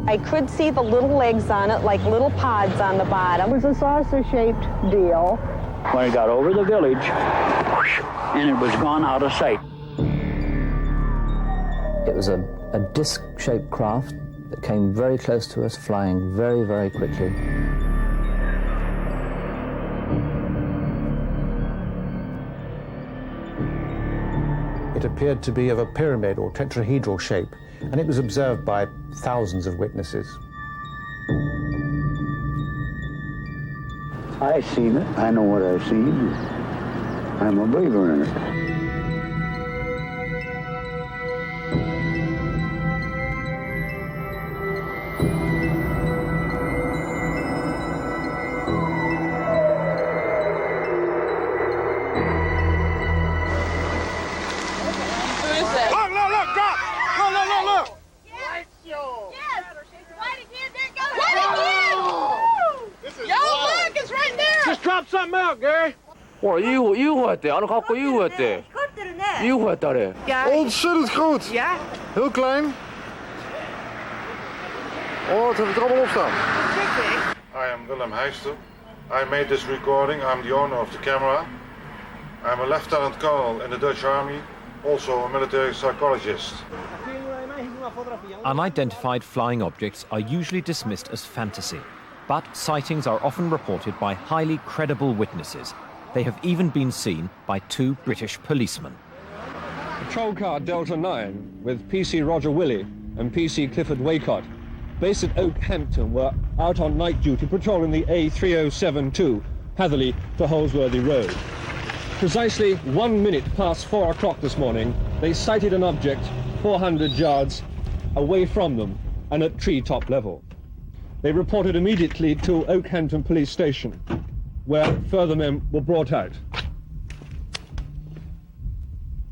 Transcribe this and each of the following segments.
I could see the little legs on it, like little pods on the bottom. It was a saucer-shaped deal. When it got over the village, and it was gone out of sight. It was a disc-shaped craft that came very close to us, flying very, very quickly. It appeared to be of a pyramid or tetrahedral shape, and it was observed by thousands of witnesses. I seen it. I know what I've seen. I'm a believer in it. UFO-였대. 안 갖고 UFO-였대. UFO-였다래. Ontzettend groot. Ja. Heel klein. Oh, het heeft er allemaal op staan. I am Willem Heister. I made this recording. I'm the owner of the camera. I'm a lieutenant colonel in the Dutch army, also a military psychologist. Unidentified flying objects are usually dismissed as fantasy, but sightings are often reported by highly credible witnesses. They have even been seen by 2 British policemen. Patrol car Delta 9 with PC Roger Willey and PC Clifford Waycott, based at Oakhampton, were out on night duty patrolling the A3072, Hatherley to Holsworthy Road. Precisely 1 minute past 4 o'clock this morning, they sighted an object 400 yards away from them and at treetop level. They reported immediately to Oakhampton Police Station, where further men were brought out.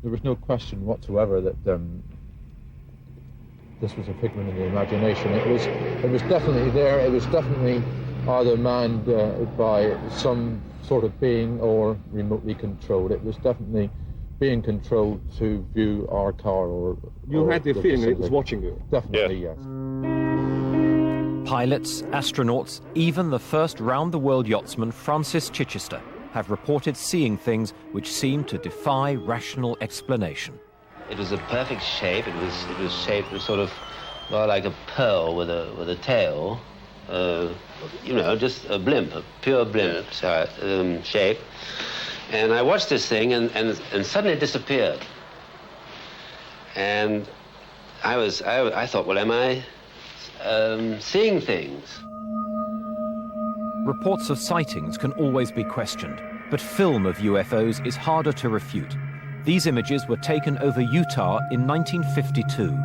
There was no question whatsoever that this was a figment of the imagination. It was definitely there. It was definitely either manned by some sort of being or remotely controlled. It was definitely being controlled to view our car or... You had the feeling that it was watching you? Definitely, yes. Pilots, astronauts, even the first round-the-world yachtsman Francis Chichester have reported seeing things which seem to defy rational explanation. It was a perfect shape. It was shaped sort of like a pearl with a tail. You know, just a blimp, a pure blimp shape. And I watched this thing, and suddenly it disappeared. And I thought, well, am I seeing things? Reports of sightings can always be questioned, but film of UFOs is harder to refute. These images were taken over Utah in 1952.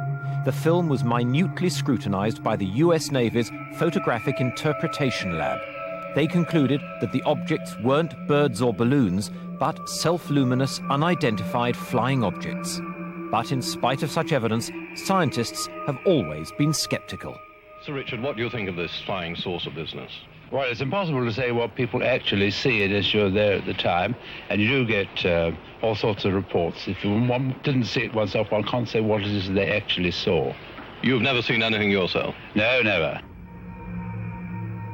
The film was minutely scrutinized by the US Navy's Photographic Interpretation Lab. They concluded that the objects weren't birds or balloons, but self-luminous, unidentified flying objects. But in spite of such evidence, scientists have always been skeptical. Sir Richard, what do you think of this flying saucer business? Well, it's impossible to say what people actually see as you're there at the time, and you do get all sorts of reports. If one didn't see it oneself, one can't say what it is they actually saw. You've never seen anything yourself? No, never.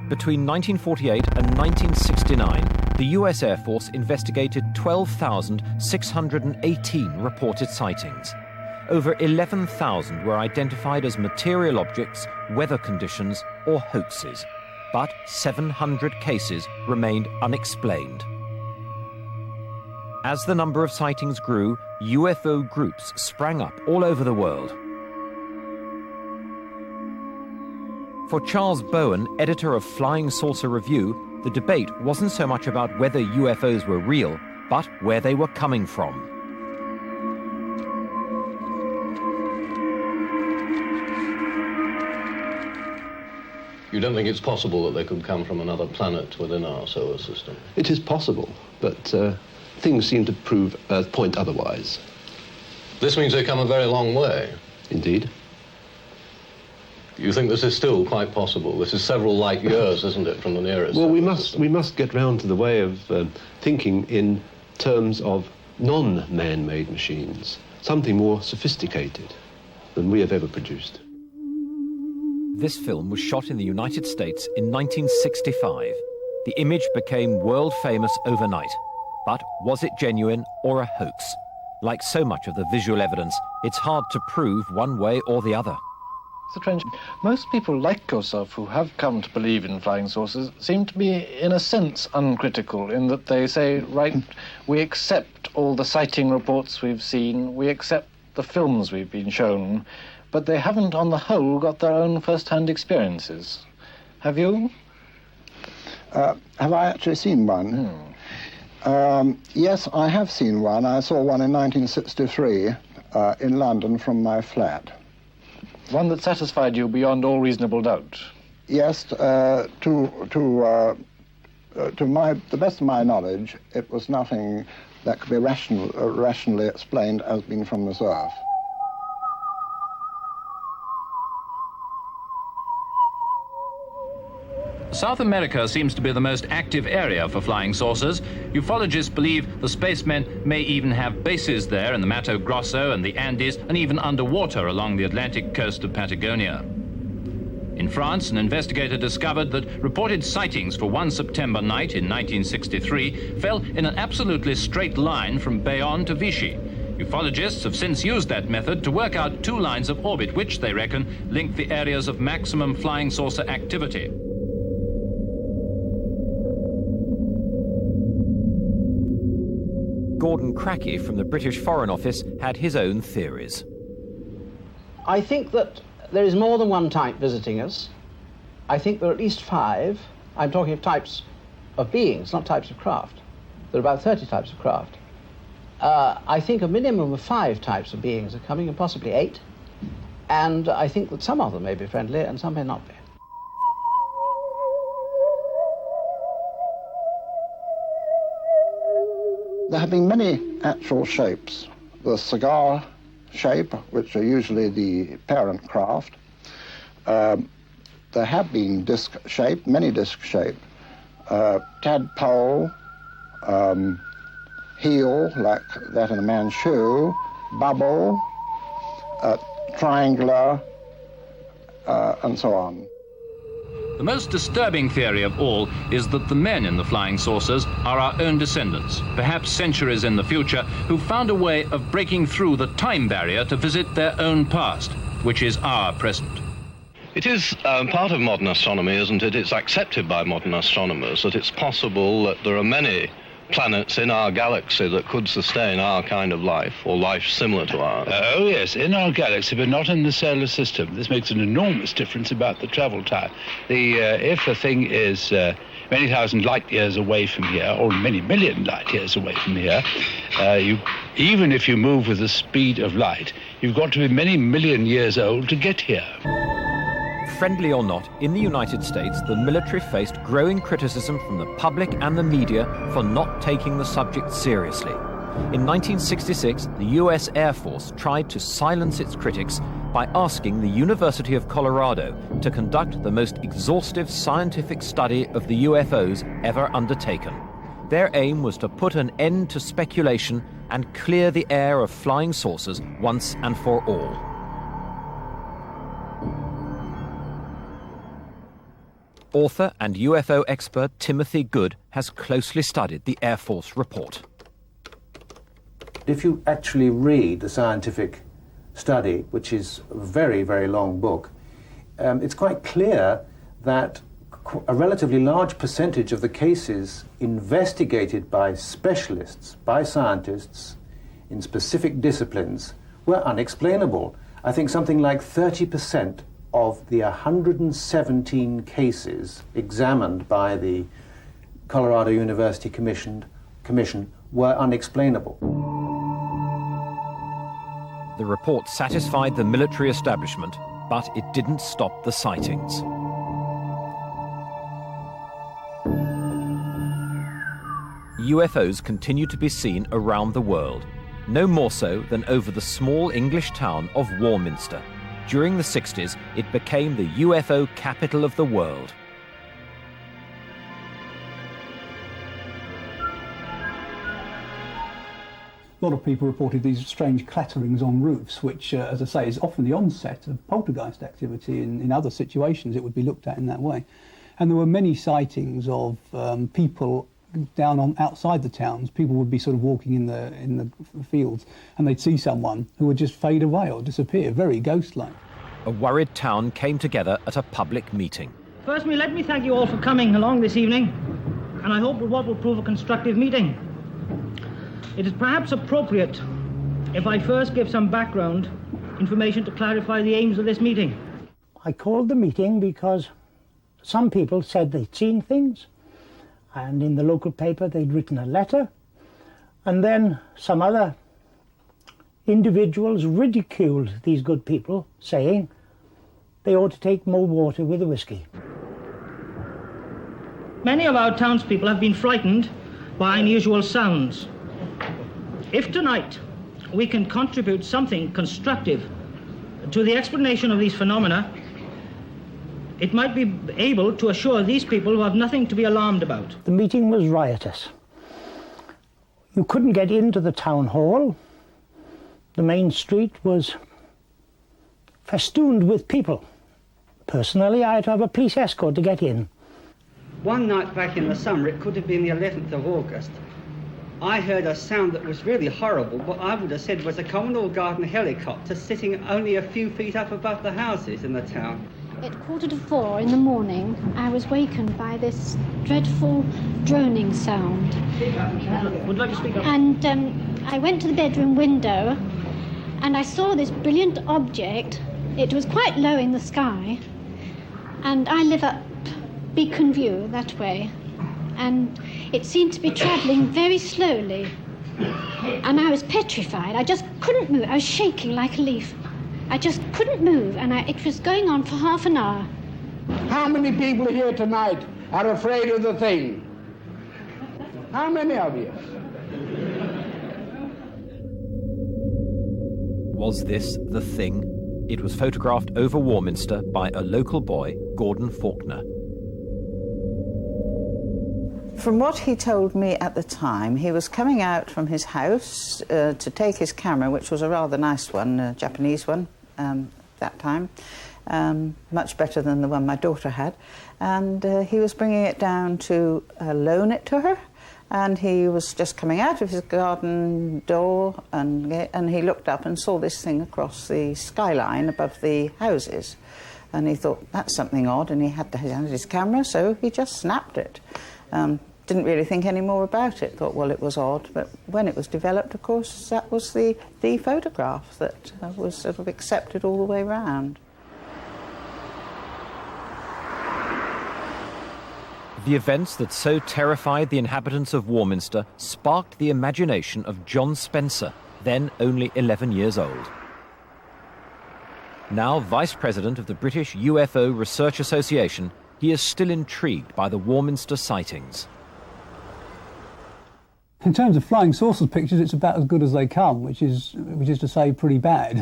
Between 1948 and 1969, the US Air Force investigated 12,618 reported sightings. Over 11,000 were identified as material objects, weather conditions, or hoaxes. But 700 cases remained unexplained. As the number of sightings grew, UFO groups sprang up all over the world. For Charles Bowen, editor of Flying Saucer Review, the debate wasn't so much about whether UFOs were real, but where they were coming from. You don't think it's possible that they could come from another planet within our solar system? It is possible, but things seem to point otherwise. This means they come a very long way. Indeed. You think this is still quite possible? This is several light years, isn't it, from the nearest? Well, we must get round to the way of thinking in terms of non-man-made machines, something more sophisticated than we have ever produced. This film was shot in the United States in 1965. The image became world famous overnight. But was it genuine or a hoax? Like so much of the visual evidence, it's hard to prove one way or the other. Mr. Trench, most people like yourself who have come to believe in flying saucers seem to be, in a sense, uncritical, in that they say, right, we accept all the sighting reports we've seen, we accept the films we've been shown, but they haven't, on the whole, got their own first-hand experiences. Have you? Have I actually seen one? Yes, I have seen one. I saw one in 1963 in London from my flat. One that satisfied you beyond all reasonable doubt? Yes, to the best of my knowledge, it was nothing that could be rationally explained as being from this earth. South America seems to be the most active area for flying saucers. Ufologists believe the spacemen may even have bases there in the Mato Grosso and the Andes, and even underwater along the Atlantic coast of Patagonia. In France, an investigator discovered that reported sightings for one September night in 1963 fell in an absolutely straight line from Bayonne to Vichy. Ufologists have since used that method to work out two lines of orbit, which, they reckon, link the areas of maximum flying saucer activity. Gordon Crackey from the British Foreign Office had his own theories. I think that there is more than one type visiting us. I think there are at least 5. I'm talking of types of beings, not types of craft. There are about 30 types of craft. I think a minimum of 5 types of beings are coming, and possibly 8. And I think that some of them may be friendly and some may not be. There have been many actual shapes. The cigar shape, which are usually the parent craft. There have been disc shape, many disc shape. Tadpole, heel, like that in a man's shoe, bubble, triangular, and so on. The most disturbing theory of all is that the men in the flying saucers are our own descendants, perhaps centuries in the future, who found a way of breaking through the time barrier to visit their own past, which is our present. It is part of modern astronomy, isn't it? It's accepted by modern astronomers that it's possible that there are many planets in our galaxy that could sustain our kind of life, or life similar to ours. Oh yes, in our galaxy, but not in the solar system. This makes an enormous difference about the travel time. If the thing is many thousand light years away from here, or many million light years away from here, even if you move with the speed of light, you've got to be many million years old to get here. Friendly or not, in the United States, the military faced growing criticism from the public and the media for not taking the subject seriously. In 1966, the US Air Force tried to silence its critics by asking the University of Colorado to conduct the most exhaustive scientific study of the UFOs ever undertaken. Their aim was to put an end to speculation and clear the air of flying saucers once and for all. Author and UFO expert Timothy Good has closely studied the Air Force report. If you actually read the scientific study, which is a very, very long book, it's quite clear that a relatively large percentage of the cases investigated by specialists, by scientists in specific disciplines, were unexplainable. I think something like 30% of the 117 cases examined by the Colorado University Commission were unexplainable. The report satisfied the military establishment, but it didn't stop the sightings. UFOs continue to be seen around the world, no more so than over the small English town of Warminster. During the 60s, it became the UFO capital of the world. A lot of people reported these strange clatterings on roofs, which, as I say, is often the onset of poltergeist activity. In other situations, it would be looked at in that way. And there were many sightings of people down outside the towns. People would be sort of walking in the fields, and they'd see someone who would just fade away or disappear, very ghost-like. A worried town came together at a public meeting. Firstly, let me thank you all for coming along this evening, and I hope what will prove a constructive meeting. It is perhaps appropriate if I first give some background information to clarify the aims of this meeting. I called the meeting because some people said they'd seen things, and in the local paper they'd written a letter, and then some other individuals ridiculed these good people, saying they ought to take more water with the whiskey. Many of our townspeople have been frightened by unusual sounds. If tonight we can contribute something constructive to the explanation of these phenomena, it might be able to assure these people who have nothing to be alarmed about. The meeting was riotous. You couldn't get into the town hall. The main street was festooned with people. Personally, I had to have a police escort to get in. One night back in the summer, it could have been the 11th of August, I heard a sound that was really horrible, but I would have said was a Commonwealth Garden helicopter sitting only a few feet up above the houses in the town. At 3:45 in the morning, I was wakened by this dreadful droning sound. Would you like to speak up? And I went to the bedroom window, and I saw this brilliant object. It was quite low in the sky, and I live up Beacon View that way, and it seemed to be travelling very slowly, and I was petrified. I just couldn't move. I was shaking like a leaf. I just couldn't move, and it was going on for half an hour. How many people here tonight are afraid of the thing? How many of you? Was this the thing? It was photographed over Warminster by a local boy, Gordon Faulkner. From what he told me at the time, he was coming out from his house to take his camera, which was a rather nice one, a Japanese one, that time, much better than the one my daughter had, and he was bringing it down to loan it to her, and he was just coming out of his garden door, and he looked up and saw this thing across the skyline above the houses, and he thought, that's something odd, and he had his camera, so he just snapped it. Didn't really think any more about it, thought, well, it was odd, but when it was developed, of course, that was the photograph that was sort of accepted all the way round. The events that so terrified the inhabitants of Warminster sparked the imagination of John Spencer, then only 11 years old. Now Vice President of the British UFO Research Association, he is still intrigued by the Warminster sightings. In terms of flying saucers pictures, it's about as good as they come, which is to say pretty bad.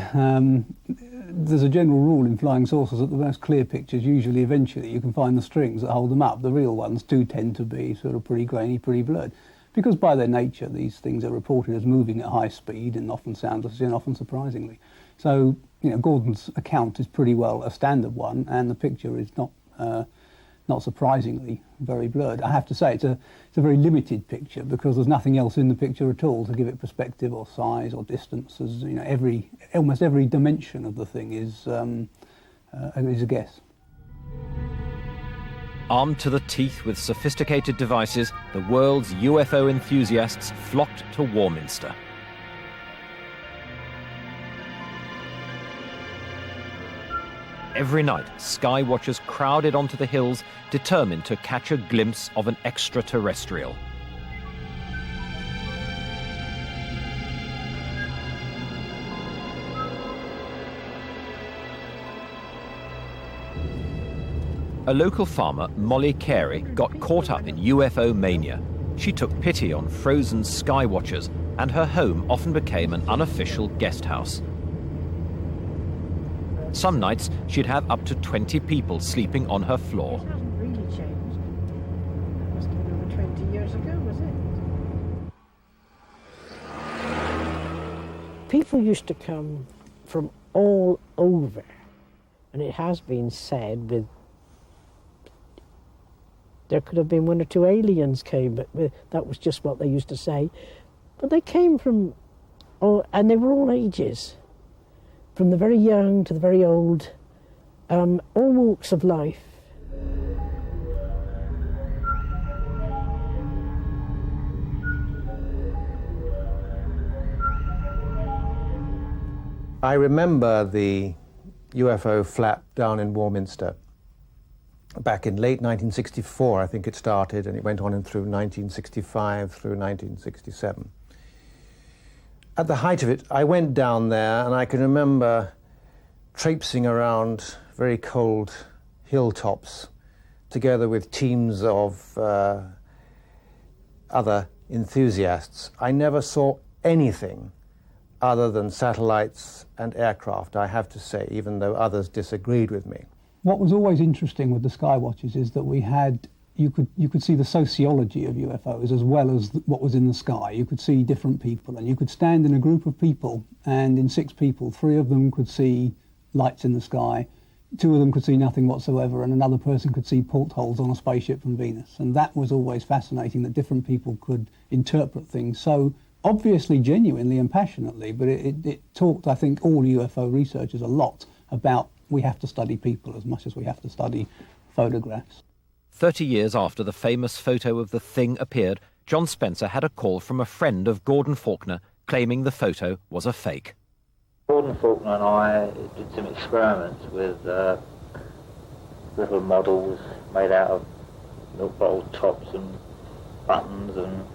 There's a general rule in flying saucers that the most clear pictures, usually eventually you can find the strings that hold them up. The real ones do tend to be sort of pretty grainy, pretty blurred, because by their nature these things are reported as moving at high speed and often soundlessly and often surprisingly. So, you know, Gordon's account is pretty well a standard one, and the picture is not surprisingly very blurred. I have to say it's a very limited picture because there's nothing else in the picture at all to give it perspective or size or distance. As you know, almost every dimension of the thing is a guess. Armed to the teeth with sophisticated devices, the world's UFO enthusiasts flocked to Warminster. Every night, sky watchers crowded onto the hills, determined to catch a glimpse of an extraterrestrial. A local farmer, Molly Carey, got caught up in UFO mania. She took pity on frozen sky watchers, and her home often became an unofficial guest house. Some nights, she'd have up to 20 people sleeping on her floor. It hasn't really changed. That must have been over 20 years ago, was it? people used to come from all over, and it has been said there could have been 1 or 2 aliens came, but that was just what they used to say. But they came from, and they were all ages, from the very young to the very old, all walks of life. I remember the UFO flap down in Warminster. Back in late 1964, I think it started, and it went on through 1965 through 1967. At the height of it, I went down there, and I can remember traipsing around very cold hilltops together with teams of other enthusiasts. I never saw anything other than satellites and aircraft, I have to say, even though others disagreed with me. What was always interesting with the Skywatchers is that you could see the sociology of UFOs as well as what was in the sky. You could see different people, and you could stand in a group of people, and in 6 people, 3 of them could see lights in the sky, 2 of them could see nothing whatsoever, and another person could see portholes on a spaceship from Venus. And that was always fascinating, that different people could interpret things so obviously genuinely and passionately, but it taught, I think, all UFO researchers a lot about we have to study people as much as we have to study photographs. 30 years after the famous photo of the thing appeared, John Spencer had a call from a friend of Gordon Faulkner claiming the photo was a fake. Gordon Faulkner and I did some experiments with little models made out of milk bottle tops and buttons, and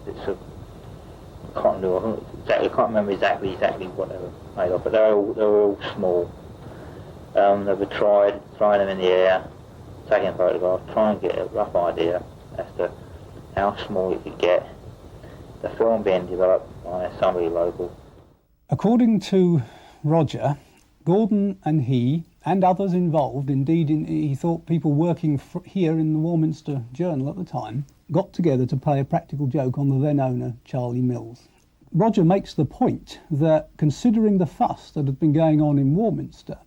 it's a I can't remember exactly what they were made of, but they were all small. They were trying them in the air, taking photographs, trying to get a rough idea as to how small it could get. The film being developed by somebody local. According to Roger, Gordon and he and others involved, indeed he thought people working here in the Warminster Journal at the time, got together to play a practical joke on the then owner, Charlie Mills. Roger makes the point that, considering the fuss that had been going on in Warminster,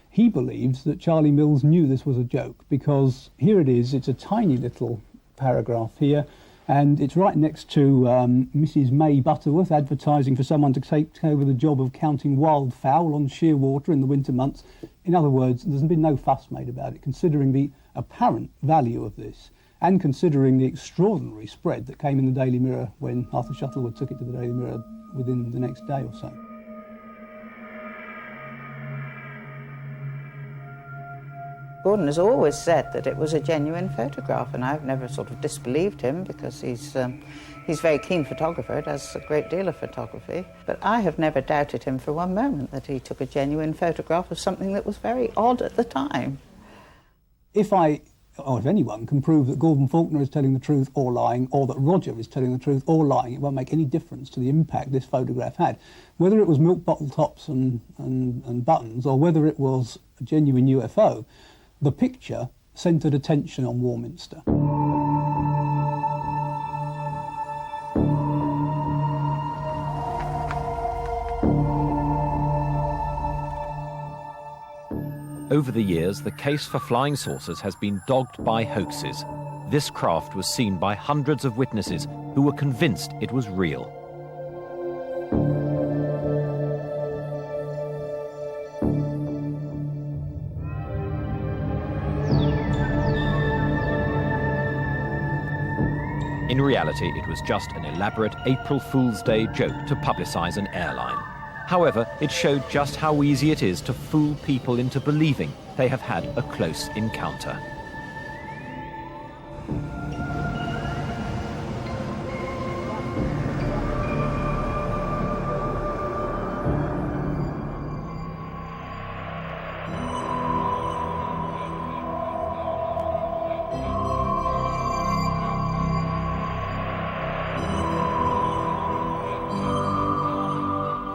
he believes that Charlie Mills knew this was a joke, because here it is, it's a tiny little paragraph here, and it's right next to Mrs. May Butterworth advertising for someone to take over the job of counting wildfowl on Shearwater in the winter months. In other words, there's been no fuss made about it, considering the apparent value of this, and considering the extraordinary spread that came in the Daily Mirror when Arthur Shuttleworth took it to the Daily Mirror within the next day or so. Gordon has always said that it was a genuine photograph, and I've never sort of disbelieved him, because he's a very keen photographer, does a great deal of photography. But I have never doubted him for one moment that he took a genuine photograph of something that was very odd at the time. If anyone can prove that Gordon Faulkner is telling the truth or lying, or that Roger is telling the truth or lying, it won't make any difference to the impact this photograph had. Whether it was milk bottle tops and buttons, or whether it was a genuine UFO, the picture centred attention on Warminster. Over the years, the case for flying saucers has been dogged by hoaxes. This craft was seen by hundreds of witnesses who were convinced it was real. In reality, it was just an elaborate April Fool's Day joke to publicise an airline. However, it showed just how easy it is to fool people into believing they have had a close encounter.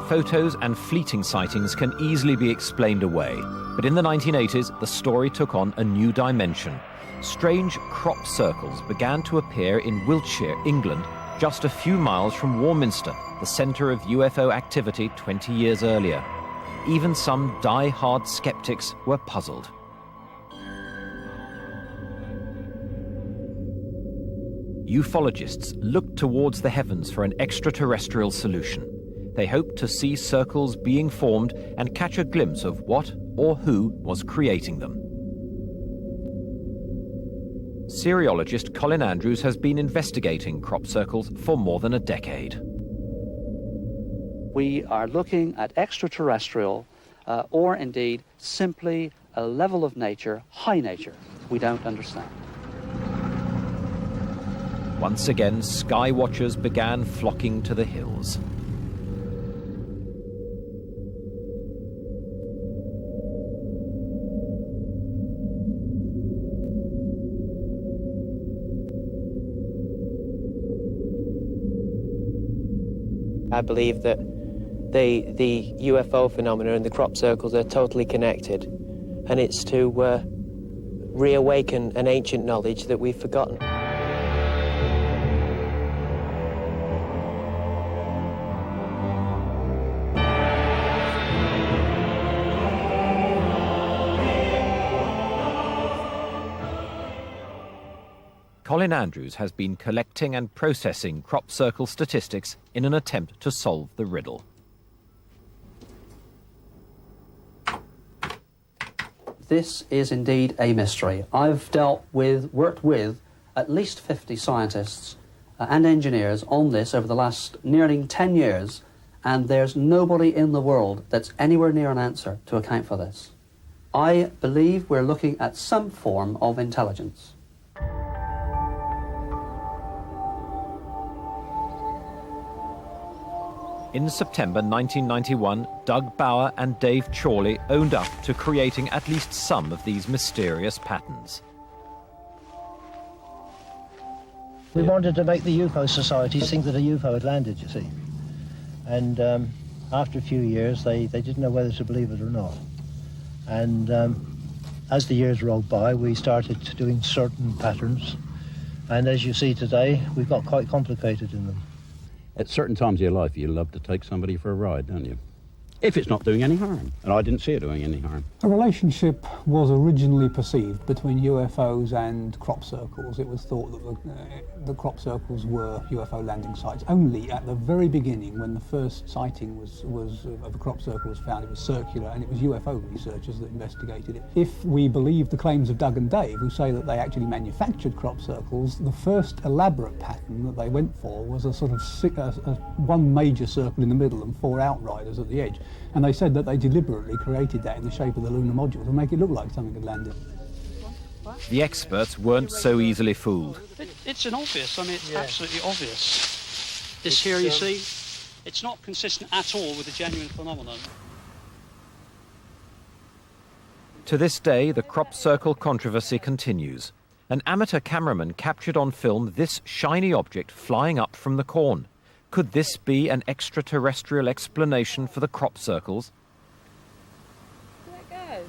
Photos and fleeting sightings can easily be explained away, but in the 1980s, the story took on a new dimension. Strange crop circles began to appear in Wiltshire, England, just a few miles from Warminster, the centre of UFO activity 20 years earlier. Even some die-hard skeptics were puzzled. Ufologists looked towards the heavens for an extraterrestrial solution. They hoped to see circles being formed and catch a glimpse of what or who was creating them. Seriologist Colin Andrews has been investigating crop circles for more than a decade. We are looking at extraterrestrial or indeed simply a level of nature, high nature, we don't understand. Once again, sky watchers began flocking to the hills. I believe that the UFO phenomena and the crop circles are totally connected, and it's to reawaken an ancient knowledge that we've forgotten. Colin Andrews has been collecting and processing crop circle statistics in an attempt to solve the riddle. This is indeed a mystery. I've worked with at least 50 scientists and engineers on this over the last nearly 10 years, and there's nobody in the world that's anywhere near an answer to account for this. I believe we're looking at some form of intelligence. In September 1991, Doug Bauer and Dave Chorley owned up to creating at least some of these mysterious patterns. We wanted to make the UFO societies think that a UFO had landed, you see. And after a few years, they didn't know whether to believe it or not. And as the years rolled by, we started doing certain patterns. And as you see today, we've got quite complicated in them. At certain times of your life, you love to take somebody for a ride, don't you? If it's not doing any harm. And I didn't see it doing any harm. A relationship was originally perceived between UFOs and crop circles. It was thought that the crop circles were UFO landing sites. Only at the very beginning, when the first sighting of a crop circle was found, it was circular, and it was UFO researchers that investigated it. If we believe the claims of Doug and Dave, who say that they actually manufactured crop circles, the first elaborate pattern that they went for was a sort of one major circle in the middle and 4 outriders at the edge. And they said that they deliberately created that in the shape of the lunar module to make it look like something had landed. The experts weren't so easily fooled. It's an obvious, it's absolutely obvious. This here, you see, it's not consistent at all with the genuine phenomenon. To this day, the crop circle controversy continues. An amateur cameraman captured on film this shiny object flying up from the corn. Could this be an extraterrestrial explanation for the crop circles? Where'd it go?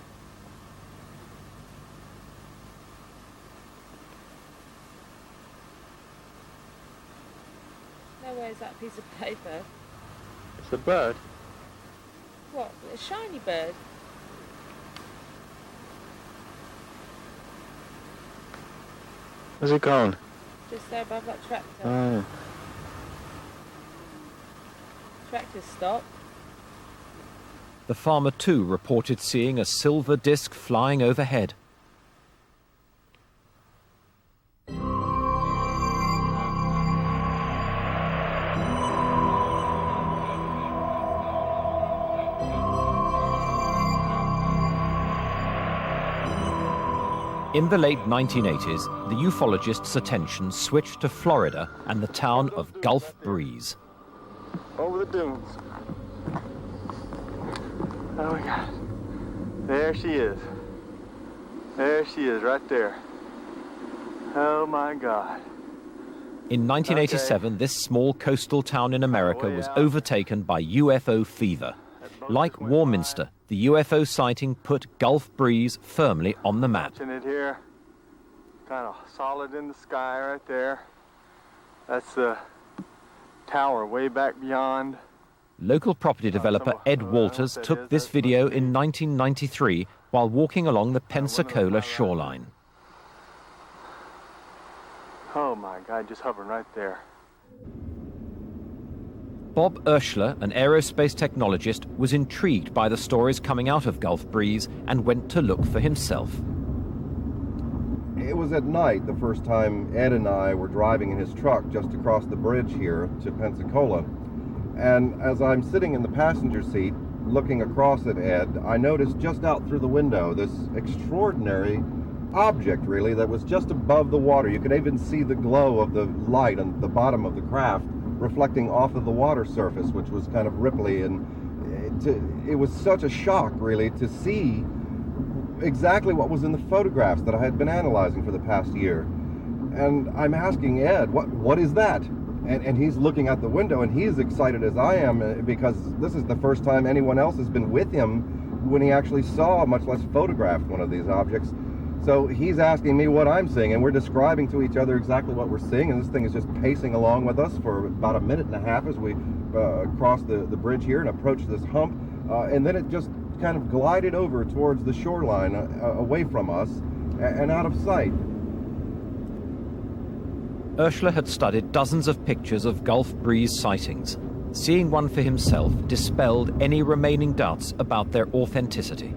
No, where's that piece of paper? It's a bird. What? A shiny bird? Where's it gone? Just there above that tractor. Oh. Tractor stopped. The farmer too reported seeing a silver disc flying overhead. In the late 1980s, the ufologists' attention switched to Florida and the town of Gulf Breeze. Over the dunes. Oh my God. There she is. There she is, right there. Oh my God. In 1987, this small coastal town in America was overtaken by UFO fever. Like Warminster, the UFO sighting put Gulf Breeze firmly on the map. Watching it here, kind of solid in the sky right there. That's the tower way back beyond. Local property developer Ed Walters took this video in 1993 while walking along the Pensacola shoreline. Oh my God, just hovering right there. Bob Urschler, an aerospace technologist, was intrigued by the stories coming out of Gulf Breeze and went to look for himself. It was at night the first time Ed and I were driving in his truck just across the bridge here to Pensacola. And as I'm sitting in the passenger seat looking across at Ed, I noticed just out through the window this extraordinary object, really, that was just above the water. You could even see the glow of the light on the bottom of the craft reflecting off of the water surface, which was kind of ripply, and it was such a shock, really, to see exactly what was in the photographs that I had been analyzing for the past year. And I'm asking Ed, what is that? And he's looking out the window, and he's excited as I am, because this is the first time anyone else has been with him when he actually saw, much less photographed, one of these objects. So he's asking me what I'm seeing, and we're describing to each other exactly what we're seeing, and this thing is just pacing along with us for about a minute and a half as we cross the bridge here and approach this hump, and then it just kind of glided over towards the shoreline, away from us and out of sight. Urschler had studied dozens of pictures of Gulf Breeze sightings. Seeing one for himself dispelled any remaining doubts about their authenticity.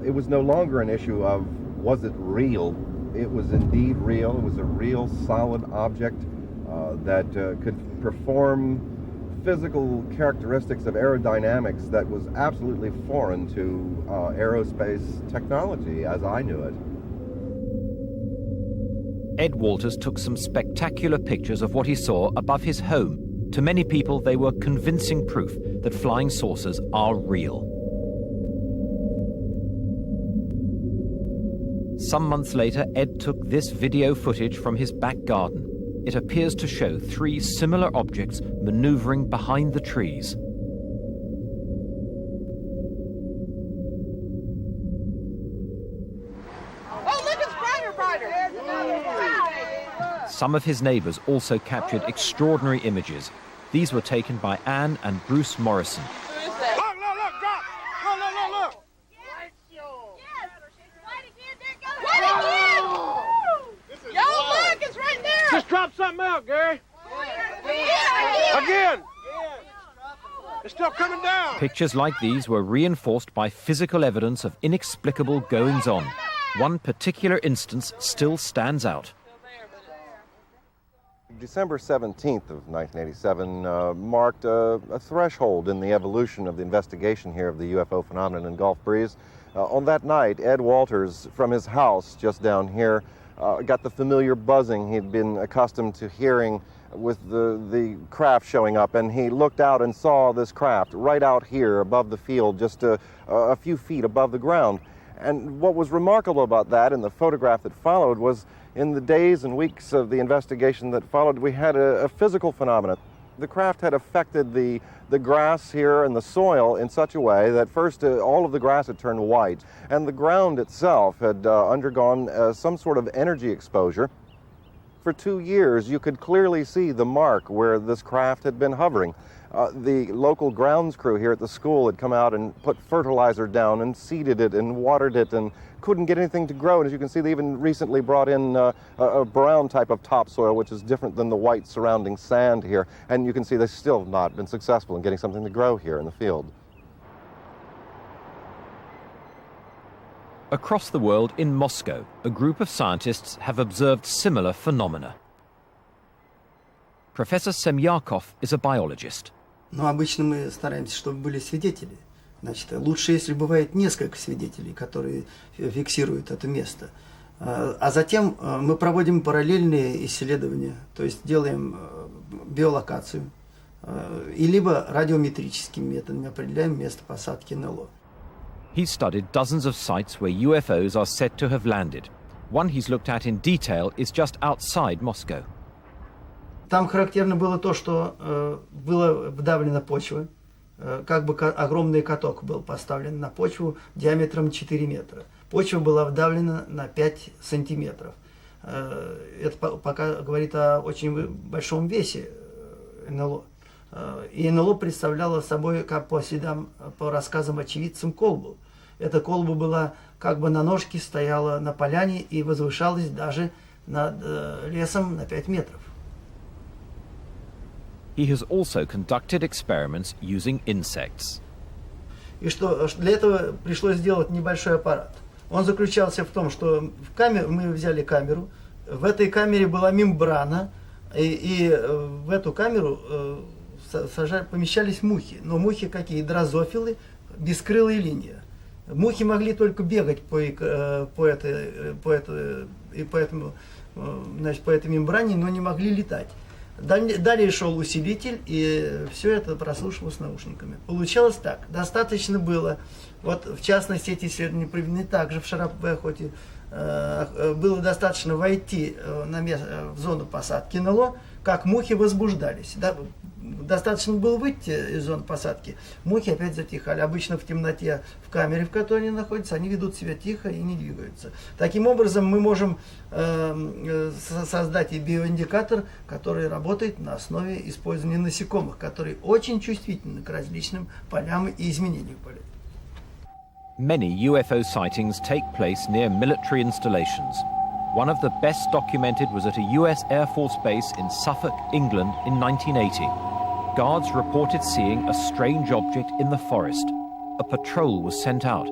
It was no longer an issue of, was it real? It was indeed real. It was a real solid object that could perform physical characteristics of aerodynamics that was absolutely foreign to aerospace technology as I knew it. Ed Walters took some spectacular pictures of what he saw above his home. To many people, they were convincing proof that flying saucers are real. Some months later, Ed took this video footage from his back garden. It appears to show three similar objects maneuvering behind the trees. Some of his neighbors also captured extraordinary images. These were taken by Anne and Bruce Morrison. Just drop something out, Gary. Again. It's still coming down. Pictures like these were reinforced by physical evidence of inexplicable goings-on. One particular instance still stands out. December 17th of 1987 marked a threshold in the evolution of the investigation here of the UFO phenomenon in Gulf Breeze. On that night, Ed Walters, from his house just down here, got the familiar buzzing he'd been accustomed to hearing with the craft showing up, and he looked out and saw this craft right out here above the field, just a few feet above the ground. And what was remarkable about that in the photograph that followed was in the days and weeks of the investigation that followed, we had a physical phenomenon. The craft had affected the grass here and the soil in such a way that first all of the grass had turned white, and the ground itself had undergone some sort of energy exposure. For 2 years, you could clearly see the mark where this craft had been hovering. The local grounds crew here at the school had come out and put fertilizer down and seeded it and watered it and couldn't get anything to grow. And as you can see, they even recently brought in a brown type of topsoil, which is different than the white surrounding sand here. And you can see they've still not been successful in getting something to grow here in the field. Across the world, in Moscow, a group of scientists have observed similar phenomena. Professor Semyakov is a biologist. Но обычно мы стараемся, чтобы были свидетели. Значит, лучше, если бывает несколько свидетелей, которые фиксируют это место. А затем мы проводим параллельные исследования, то есть делаем биолокацию, и либо радиометрическими методами определяем место посадки НЛО. He's studied dozens of sites where UFOs are said to have landed. One he's looked at in detail is just outside Moscow. Там характерно было то, что была вдавлена почва, как бы огромный каток был поставлен на почву диаметром 4 метра. Почва была вдавлена на 5 сантиметров. Это пока говорит о очень большом весе НЛО. И НЛО представляло собой, как по следам, по рассказам очевидцам, колбу. Эта колба была как бы на ножке, стояла на поляне и возвышалась даже над лесом на 5 метров. He has also conducted experiments using insects. И что для этого пришлось сделать небольшой аппарат. Он заключался в том, что мы взяли камеру, в этой камере была мембрана, и в эту камеру помещались мухи. Но мухи какие? Дрозофилы, бескрылая линия. Мухи могли только бегать по этой мембране, но не могли летать. Далее шел усилитель, и все это прослушивалось наушниками. Получалось так. Достаточно было, вот в частности эти исследования проведены также в шароповой охоте, было достаточно войти в зону посадки НЛО, как мухи возбуждались. Достаточно было выйти из зоны посадки, мухи опять затихали. Обычно в темноте, в камере, в которой они находятся, они ведут себя тихо и не двигаются. Таким образом, мы можем создать и биоиндикатор, который работает на основе использования насекомых, которые очень чувствительны к различным полям и изменениям полей. Many UFO sightings take place near military installations. One of the best documented was at a US Air Force base in Suffolk, England in 1980. Guards reported seeing a strange object in the forest. A patrol was sent out.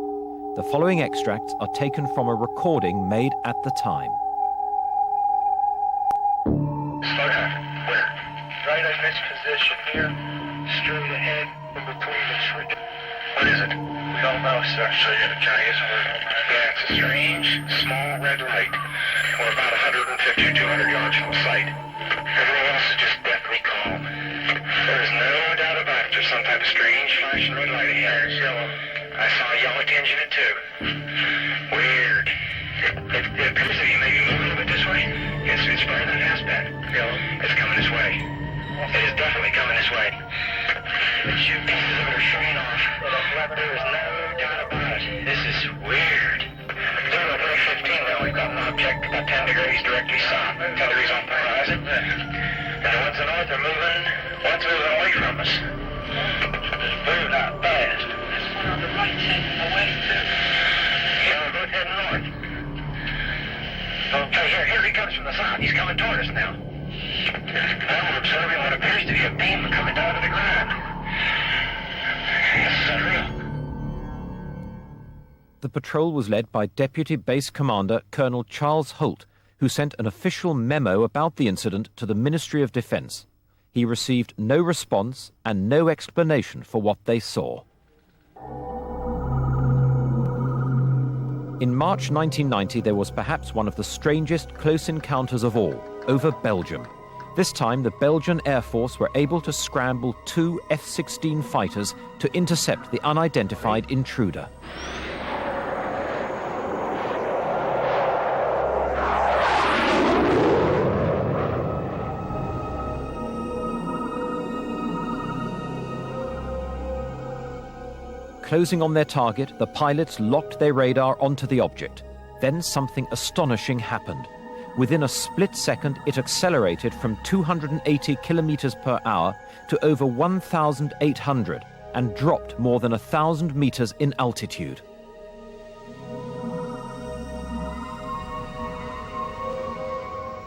The following extracts are taken from a recording made at the time. Slow down. Where? Right in this position here. Straight ahead in between the trees. What is it? We don't know, sir. So you're going to try using it? Yeah, it's a strange, small red light. We're about 150 or 200 yards from sight. Everything else is just deathly calm. There is no doubt about it. There's some type of strange flashing red light ahead. Yellow. I saw a yellow tinge in it too. Weird. It appears that he may be moving a bit this way. It's better than it has been. Yellow. It's coming this way. It is definitely coming this way. The shoot pieces of it are showing off. There is no doubt about it. This is weird. 0-315 now, we've got an object about 10 degrees directly south, 10 degrees off the horizon. And the ones to the north are moving, one's moving away from us. It's moving out fast. This one on the right's heading away too. Yeah, we're both heading north. Okay, here he comes from the south. He's coming toward us now. Now we're observing what appears to be a beam coming down to the ground. This is unreal. The patrol was led by Deputy Base Commander Colonel Charles Holt, who sent an official memo about the incident to the Ministry of Defence. He received no response and no explanation for what they saw. In March 1990, there was perhaps one of the strangest close encounters of all, over Belgium. This time, the Belgian Air Force were able to scramble 2 F-16 fighters to intercept the unidentified intruder. Closing on their target, the pilots locked their radar onto the object. Then something astonishing happened. Within a split second, it accelerated from 280 kilometers per hour to over 1,800 and dropped more than 1,000 meters in altitude.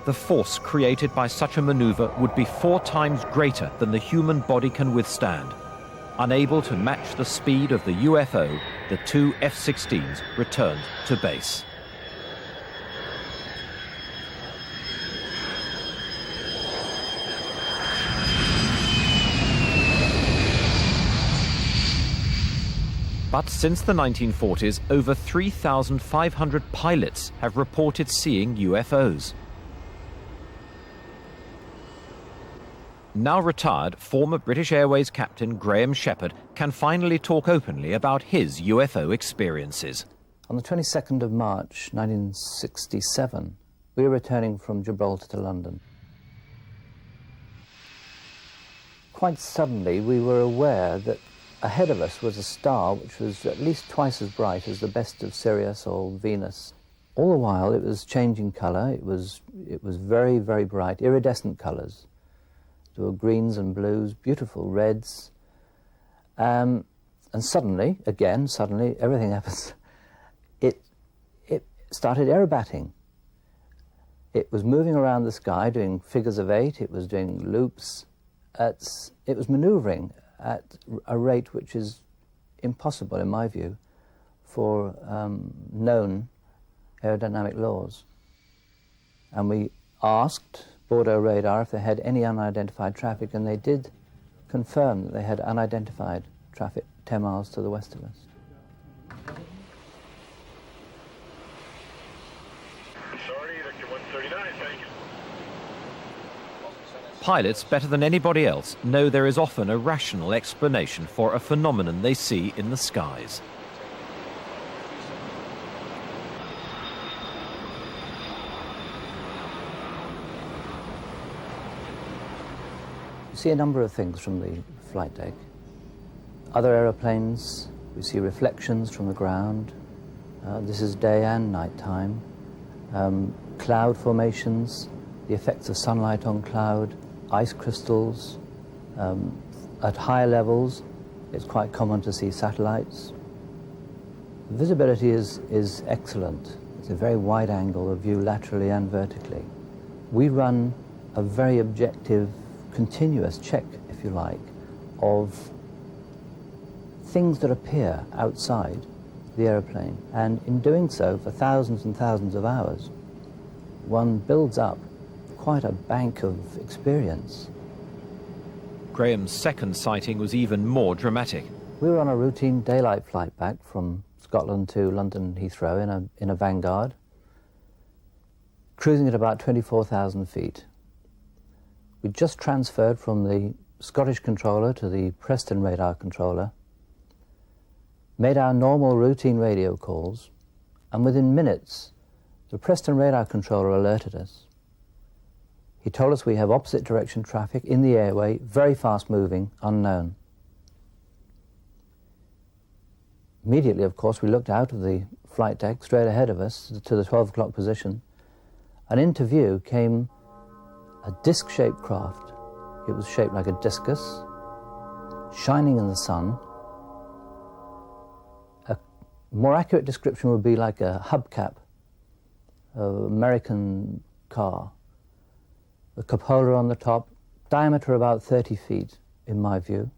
The force created by such a maneuver would be 4 times greater than the human body can withstand. Unable to match the speed of the UFO, the 2 F-16s returned to base. But since the 1940s, over 3,500 pilots have reported seeing UFOs. Now retired, former British Airways captain Graham Shepherd can finally talk openly about his UFO experiences. On the 22nd of March 1967, we were returning from Gibraltar to London. Quite suddenly, we were aware that ahead of us was a star which was at least twice as bright as the best of Sirius or Venus. All the while it was changing colour. It was very, very bright, iridescent colours. There were greens and blues, beautiful reds. And suddenly, everything happens. It started aerobating. It was moving around the sky, doing figures of 8. It was doing loops. It was manoeuvring at a rate which is impossible, in my view, for known aerodynamic laws. And we asked Bordeaux Radar if they had any unidentified traffic, and they did confirm that they had unidentified traffic 10 miles to the west of us. Pilots, better than anybody else, know there is often a rational explanation for a phenomenon they see in the skies. We see a number of things from the flight deck. Other aeroplanes, we see reflections from the ground. This is day and night time. Cloud formations, the effects of sunlight on cloud, ice crystals. At higher levels, it's quite common to see satellites. Visibility is excellent. It's a very wide angle of view laterally and vertically. We run a very objective, continuous check, if you like, of things that appear outside the aeroplane. And in doing so for thousands and thousands of hours, one builds up quite a bank of experience. Graham's second sighting was even more dramatic. We were on a routine daylight flight back from Scotland to London Heathrow in a Vanguard, cruising at about 24,000 feet. We just transferred from the Scottish controller to the Preston radar controller, made our normal routine radio calls, and within minutes, the Preston radar controller alerted us. He told us we have opposite direction traffic in the airway, very fast moving, unknown. Immediately, of course, we looked out of the flight deck straight ahead of us to the 12 o'clock position, and into view came a disc-shaped craft. It was shaped like a discus, shining in the sun. A more accurate description would be like a hubcap of an American car. The cupola on the top, diameter about 30 feet, in my view.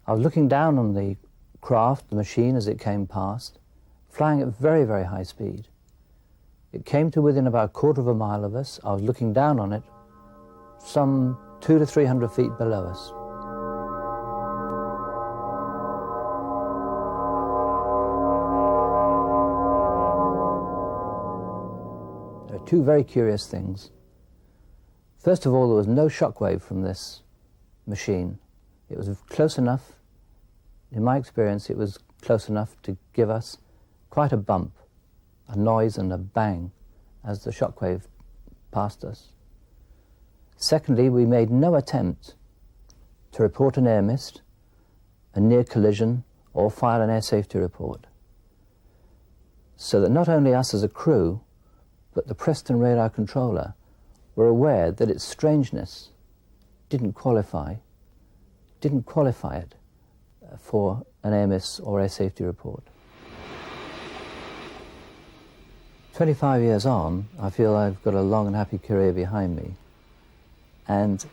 I was looking down on the craft, the machine, as it came past, flying at very, very high speed. It came to within about a quarter of a mile of us. I was looking down on it, some 200 to 300 feet below us. There are two very curious things. First of all, there was no shockwave from this machine. It was close enough, in my experience, it was close enough to give us quite a bump, a noise and a bang as the shockwave passed us. Secondly, we made no attempt to report an air mist, a near collision, or file an air safety report. So that not only us as a crew, but the Preston radar controller were aware that its strangeness didn't qualify it for an air miss or air safety report. 25 years on, I feel I've got a long and happy career behind me, and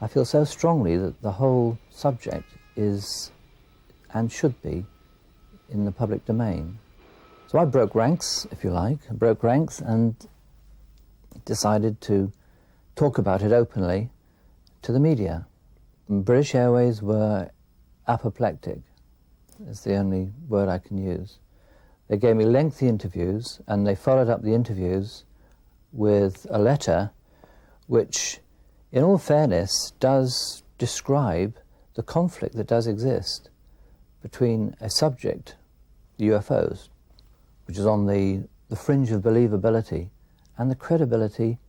I feel so strongly that the whole subject is, and should be, in the public domain. So I broke ranks, if you like, and decided to talk about it openly to the media. British Airways were apoplectic, is the only word I can use. They gave me lengthy interviews, and they followed up the interviews with a letter which, in all fairness, does describe the conflict that does exist between a subject, the UFOs, which is on the fringe of believability, and the credibility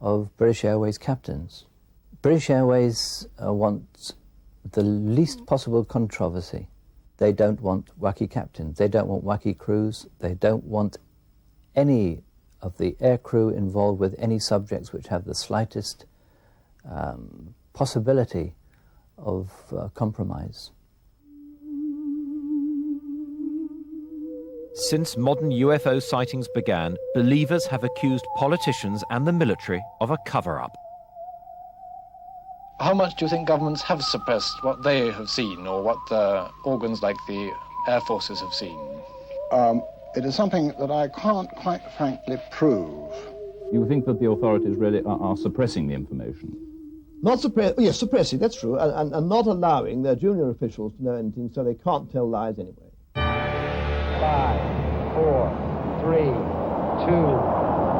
of British Airways captains. British Airways want the least possible controversy. They don't want wacky captains. They don't want wacky crews. They don't want any of the aircrew involved with any subjects which have the slightest possibility of compromise. Since modern UFO sightings began, believers have accused politicians and the military of a cover-up. How much do you think governments have suppressed what they have seen, or what organs like the air forces have seen? It is something that I can't quite frankly prove. You think that the authorities really are suppressing the information? Yes, suppressing, that's true, and not allowing their junior officials to know anything, so they can't tell lies anyway. 5, 4, 3, 2,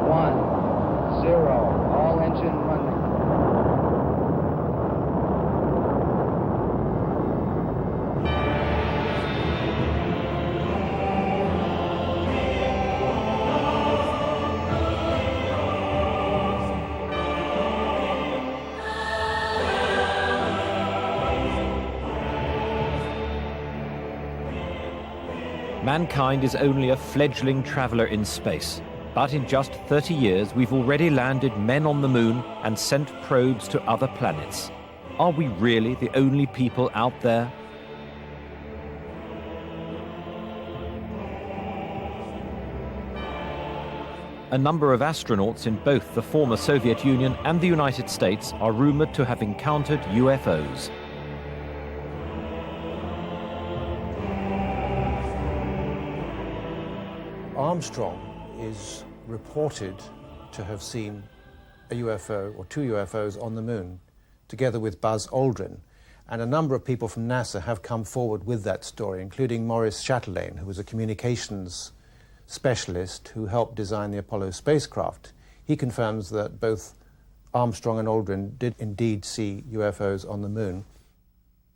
1, 0. All engine running. Mankind is only a fledgling traveller in space. But in just 30 years, we've already landed men on the moon and sent probes to other planets. Are we really the only people out there? A number of astronauts in both the former Soviet Union and the United States are rumoured to have encountered UFOs. Armstrong is reported to have seen a UFO, or 2 UFOs, on the moon, together with Buzz Aldrin. And a number of people from NASA have come forward with that story, including Maurice Chatelain, who was a communications specialist who helped design the Apollo spacecraft. He confirms that both Armstrong and Aldrin did indeed see UFOs on the moon.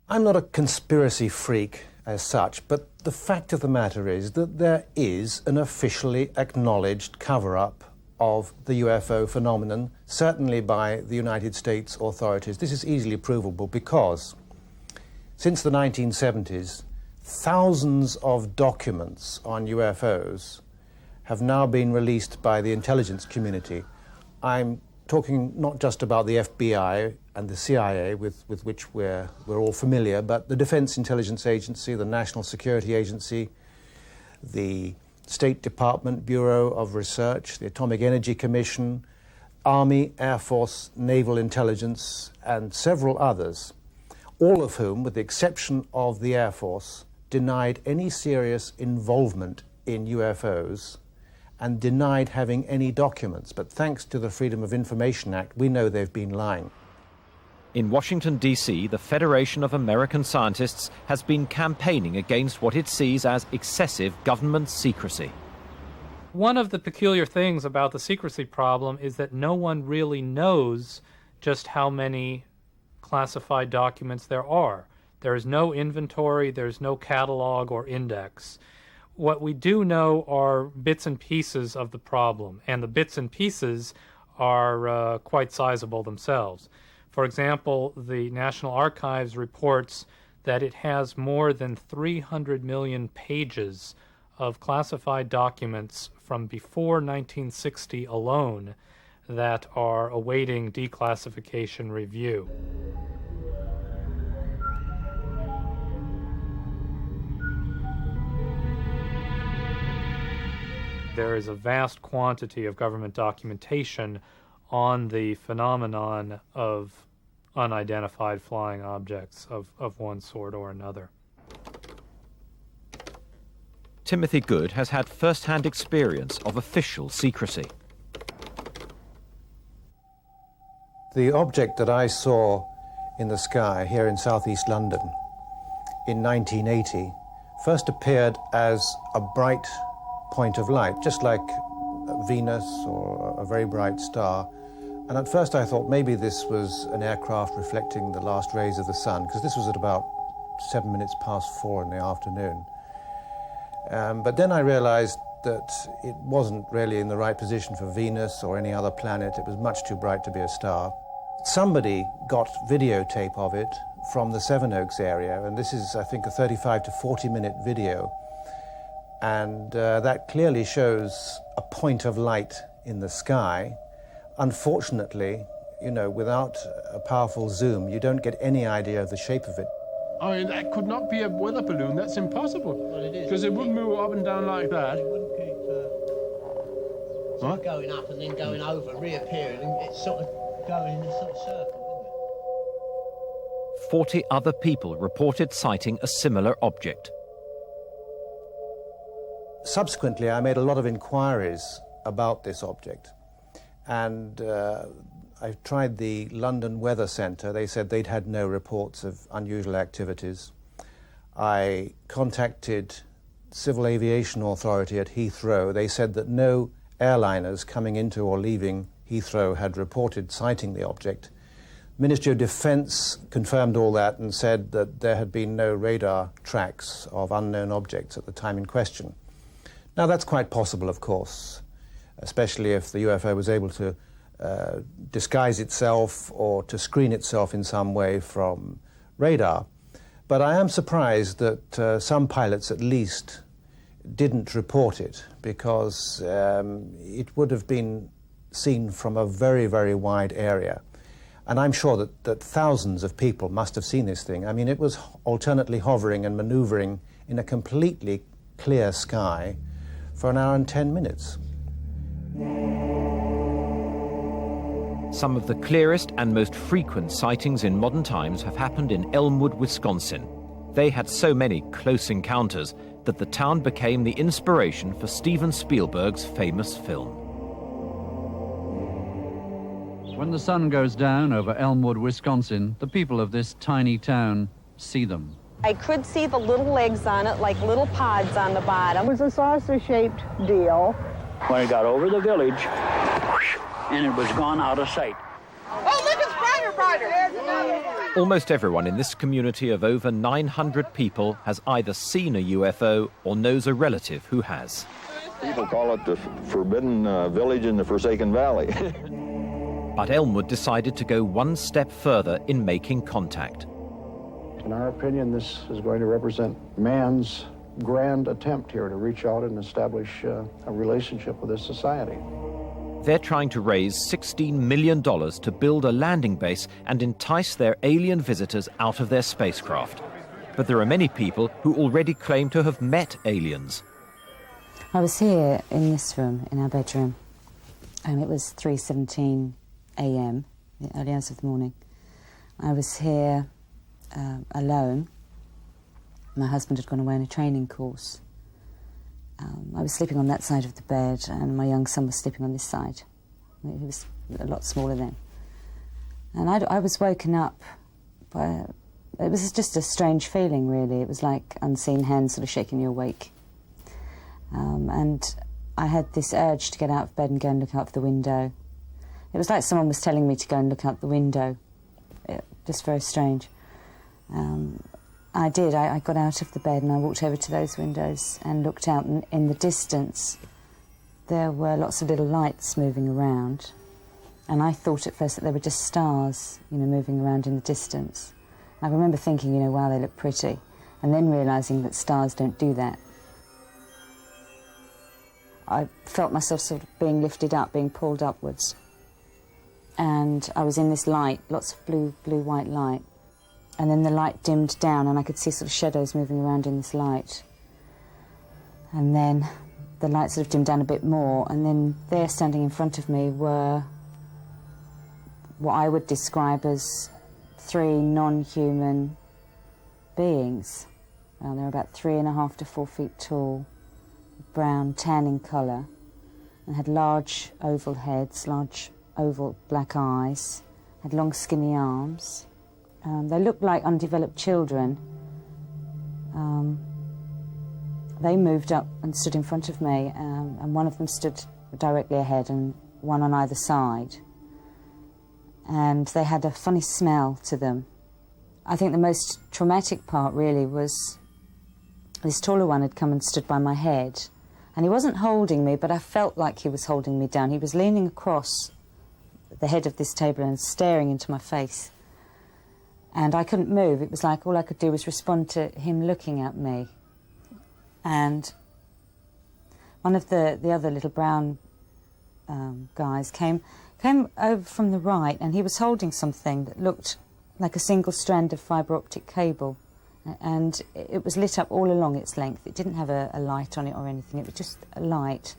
I'm not a conspiracy freak as such, but the fact of the matter is that there is an officially acknowledged cover-up of the UFO phenomenon, certainly by the United States authorities. This is easily provable because since the 1970s, thousands of documents on UFOs have now been released by the intelligence community. I'm talking not just about the FBI and the CIA, with which we're all familiar, but the Defense Intelligence Agency, the National Security Agency, the State Department Bureau of Research, the Atomic Energy Commission, Army, Air Force, Naval Intelligence, and several others, all of whom, with the exception of the Air Force, denied any serious involvement in UFOs and denied having any documents. But thanks to the Freedom of Information Act, we know they've been lying. In Washington, D.C., the Federation of American Scientists has been campaigning against what it sees as excessive government secrecy. One of the peculiar things about the secrecy problem is that no one really knows just how many classified documents there are. There is no inventory, there's no catalog or index. What we do know are bits and pieces of the problem, and the bits and pieces are quite sizable themselves. For example, the National Archives reports that it has more than 300 million pages of classified documents from before 1960 alone that are awaiting declassification review. There is a vast quantity of government documentation on the phenomenon of unidentified flying objects of one sort or another. Timothy Good has had first-hand experience of official secrecy. The object that I saw in the sky here in southeast London in 1980 first appeared as a bright point of light, just like Venus or a very bright star. And at first I thought maybe this was an aircraft reflecting the last rays of the sun, because this was at about 7 minutes past 4 in the afternoon. But then I realized that it wasn't really in the right position for Venus or any other planet. It was much too bright to be a star. Somebody got videotape of it from the Sevenoaks area, and this is, I think, a 35 to 40 minute video. and that clearly shows a point of light in the sky. Unfortunately, you know, without a powerful zoom, you don't get any idea of the shape of it. I mean, that could not be a weather balloon. That's impossible. Well, it is. Because it wouldn't move up and down like that. It wouldn't keep sort of going up and then going over, reappearing, and it's sort of going in a sort of circle, wouldn't it? 40 other people reported sighting a similar object. Subsequently, I made a lot of inquiries about this object, and I tried the London Weather Centre. They said they'd had no reports of unusual activities. I contacted Civil Aviation Authority at Heathrow. They said that no airliners coming into or leaving Heathrow had reported sighting the object. Ministry of Defence confirmed all that and said that there had been no radar tracks of unknown objects at the time in question. Now, that's quite possible, of course, especially if the UFO was able to disguise itself or to screen itself in some way from radar. But I am surprised that some pilots at least didn't report it, because it would have been seen from a very, very wide area. And I'm sure that thousands of people must have seen this thing. I mean, it was alternately hovering and maneuvering in a completely clear sky for an hour and 10 minutes. Some of the clearest and most frequent sightings in modern times have happened in Elmwood, Wisconsin. They had so many close encounters that the town became the inspiration for Steven Spielberg's famous film. When the sun goes down over Elmwood, Wisconsin, the people of this tiny town see them. I could see the little legs on it, like little pods on the bottom. It was a saucer-shaped deal. When it got over the village, and it was gone out of sight. Oh, look, it's brighter, brighter. There's another one. Almost everyone in this community of over 900 people has either seen a UFO or knows a relative who has. People call it the Forbidden Village in the Forsaken Valley. But Elmwood decided to go one step further in making contact. In our opinion, this is going to represent man's grand attempt here to reach out and establish a relationship with this society. They're trying to raise $16 million to build a landing base and entice their alien visitors out of their spacecraft. But there are many people who already claim to have met aliens. I was here in this room, in our bedroom, and it was 3:17 a.m., the early hours of the morning. I was here alone. My husband had gone away on a training course. I was sleeping on that side of the bed, and my young son was sleeping on this side. He was a lot smaller then. And I was woken up by... It was just a strange feeling, really. It was like unseen hands sort of shaking you awake. And I had this urge to get out of bed and go and look out the window. It was like someone was telling me to go and look out the window. Just very strange. I did. I got out of the bed and I walked over to those windows and looked out, and in the distance there were lots of little lights moving around, and I thought at first that they were just stars, moving around in the distance. I remember thinking, wow, they look pretty, and then realising that stars don't do that. I felt myself sort of being lifted up, being pulled upwards, and I was in this light, lots of blue-white light. And then the light dimmed down and I could see sort of shadows moving around in this light. And then the light sort of dimmed down a bit more, and then there standing in front of me were what I would describe as 3 non-human beings. Well, they're about 3.5 to 4 feet tall, brown, tan in colour, and had large oval heads, large oval black eyes, had long skinny arms. They looked like undeveloped children. They moved up and stood in front of me, and one of them stood directly ahead and one on either side. And they had a funny smell to them. I think the most traumatic part really was this taller one had come and stood by my head, and he wasn't holding me, but I felt like he was holding me down. He was leaning across the head of this table and staring into my face. And I couldn't move. It was like all I could do was respond to him looking at me. And one of the other little brown guys came over from the right, and he was holding something that looked like a single strand of fibre optic cable, and it was lit up all along its length. It didn't have a light on it or anything, it was just a light.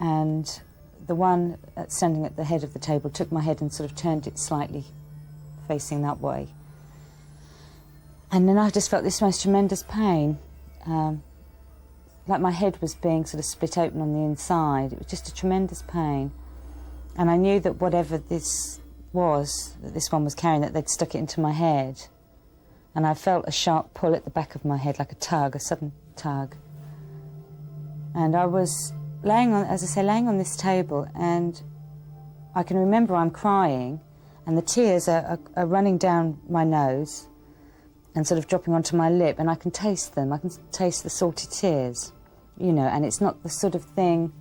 And the one standing at the head of the table took my head and sort of turned it slightly facing that way. And then I just felt this most tremendous pain, like my head was being sort of split open on the inside. It was just a tremendous pain. And I knew that whatever this was, that this one was carrying, that they'd stuck it into my head. And I felt a sharp pull at the back of my head, like a tug, a sudden tug. And I was laying on, as I say, laying on this table, and I can remember I'm crying, and the tears are running down my nose and sort of dropping onto my lip, and I can taste them. I can taste the salty tears, you know, and it's not the sort of thing,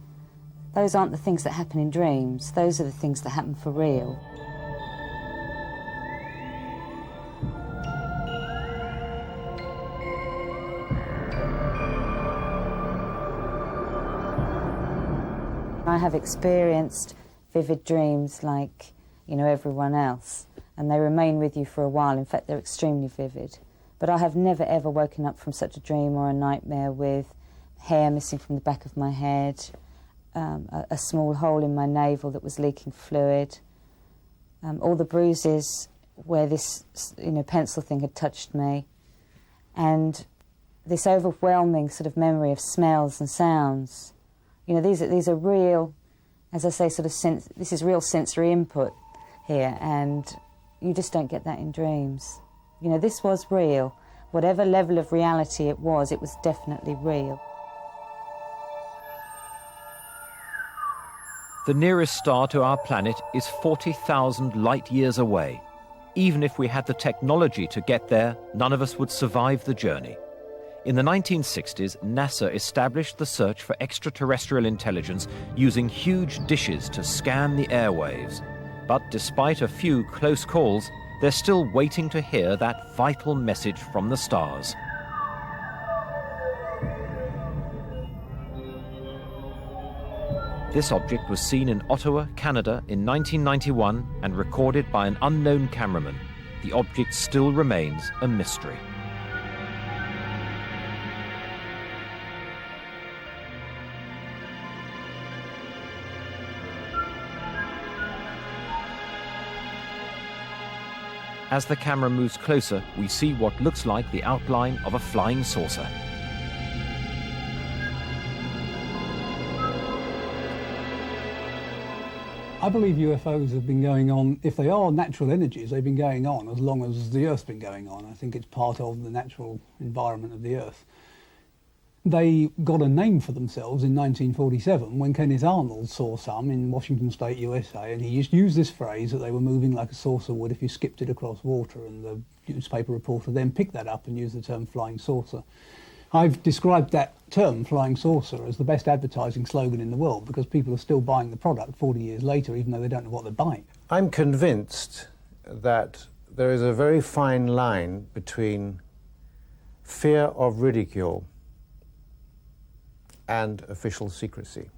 those aren't the things that happen in dreams. Those are the things that happen for real. I have experienced vivid dreams like, you know, everyone else, and they remain with you for a while. In fact, they're extremely vivid. But I have never ever woken up from such a dream or a nightmare with hair missing from the back of my head, a small hole in my navel that was leaking fluid, all the bruises where this, you know, pencil thing had touched me, and this overwhelming sort of memory of smells and sounds. You know, these are real, as I say, sort of this is real sensory input here, and you just don't get that in dreams. You know, this was real. Whatever level of reality it was definitely real. The nearest star to our planet is 40,000 light years away. Even if we had the technology to get there, none of us would survive the journey. In the 1960s, NASA established the search for extraterrestrial intelligence using huge dishes to scan the airwaves. But despite a few close calls, they're still waiting to hear that vital message from the stars. This object was seen in Ottawa, Canada in 1991 and recorded by an unknown cameraman. The object still remains a mystery. As the camera moves closer, we see what looks like the outline of a flying saucer. I believe UFOs have been going on, if they are natural energies, they've been going on as long as the Earth's been going on. I think it's part of the natural environment of the Earth. They got a name for themselves in 1947 when Kenneth Arnold saw some in Washington State, USA, and he used this phrase that they were moving like a saucer would if you skipped it across water, and the newspaper reporter then picked that up and used the term flying saucer. I've described that term, flying saucer, as the best advertising slogan in the world because people are still buying the product 40 years later even though they don't know what they're buying. I'm convinced that there is a very fine line between fear of ridicule and official secrecy.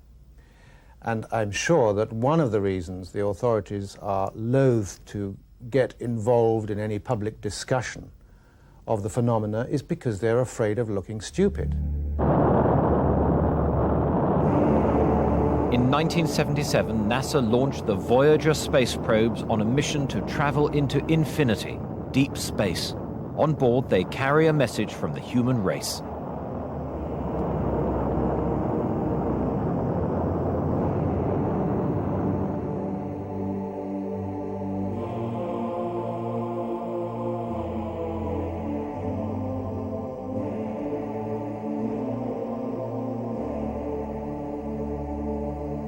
And I'm sure that one of the reasons the authorities are loath to get involved in any public discussion of the phenomena is because they're afraid of looking stupid. In 1977, NASA launched the Voyager space probes on a mission to travel into infinity, deep space. On board, they carry a message from the human race.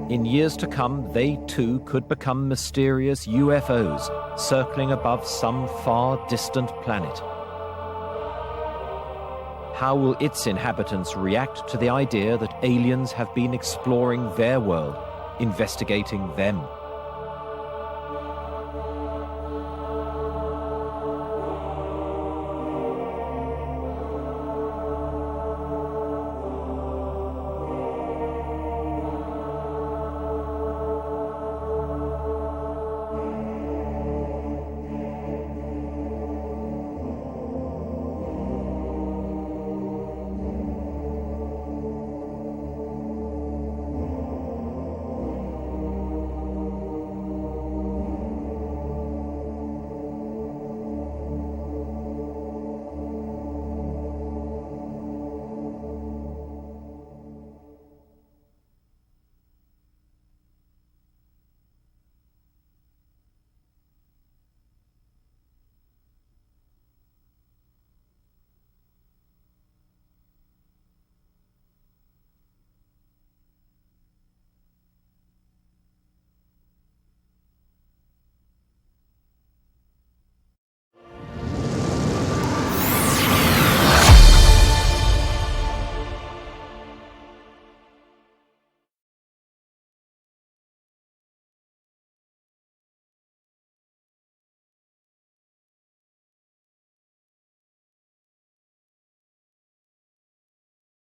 In years to come, they too could become mysterious UFOs, circling above some far distant planet. How will its inhabitants react to the idea that aliens have been exploring their world, investigating them?